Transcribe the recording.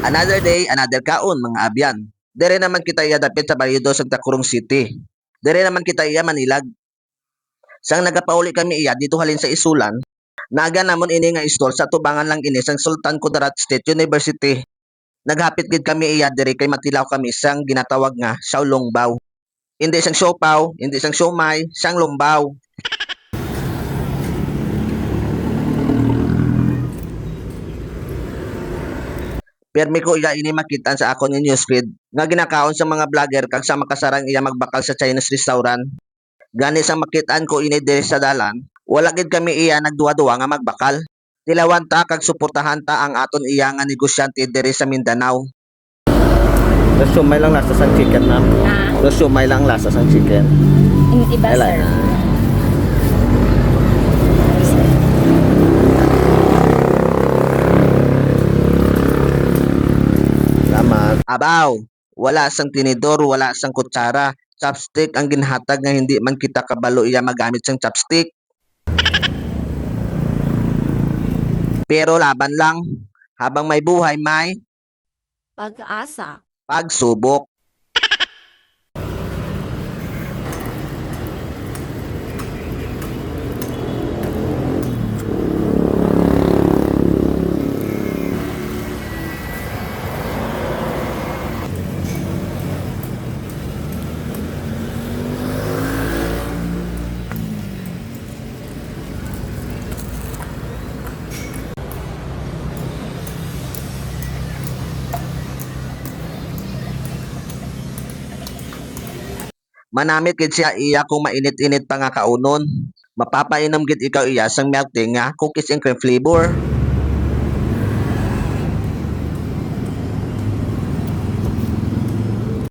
Another day, another kaon, mga abyan. Dere naman kita iya dapit sa Balido sa Takurong City. Dere naman kita iya Manilag. Sang nagapauli kami iya dito halin sa Isulan, naga namon ini nga istol sa tubangan lang ini sang Sultan Kudarat State University. Naghapit gid kami iya diri kay matilaw kami sang ginatawag nga Xiaolongbaw. Hindi sang siopaw, hindi sang siomay, sang lombaw. Permi ko iya ini makitaan sa akon nga newsfeed nga ginakaon sa mga vlogger kag sa makasarang iya magbakal sa Chinese restaurant. Gani sa makitaan ko ini diri sa dalan, wala gid kami iya nagduwa-duwa nga magbakal. Tilawan ta kag suportahan ta ang aton iya nga negosyante diri sa Mindanao. Sumay lang lasa sang chicken, ma'am. Sumay lang lasa sang chicken. Iba, sir. Salamat. Abaw, wala sang tinidor, wala sang kutsara. Chopstick ang ginhatag nga hindi man kita kabalo iya magamit sang chopstick. Pero laban lang, habang may buhay may Pag-asa. pagsubok. Manamit gid siya iya kung mainit-init pa nga kaunon. Mapapainom gid ikaw iya sang milk tea nga cookies and cream flavor.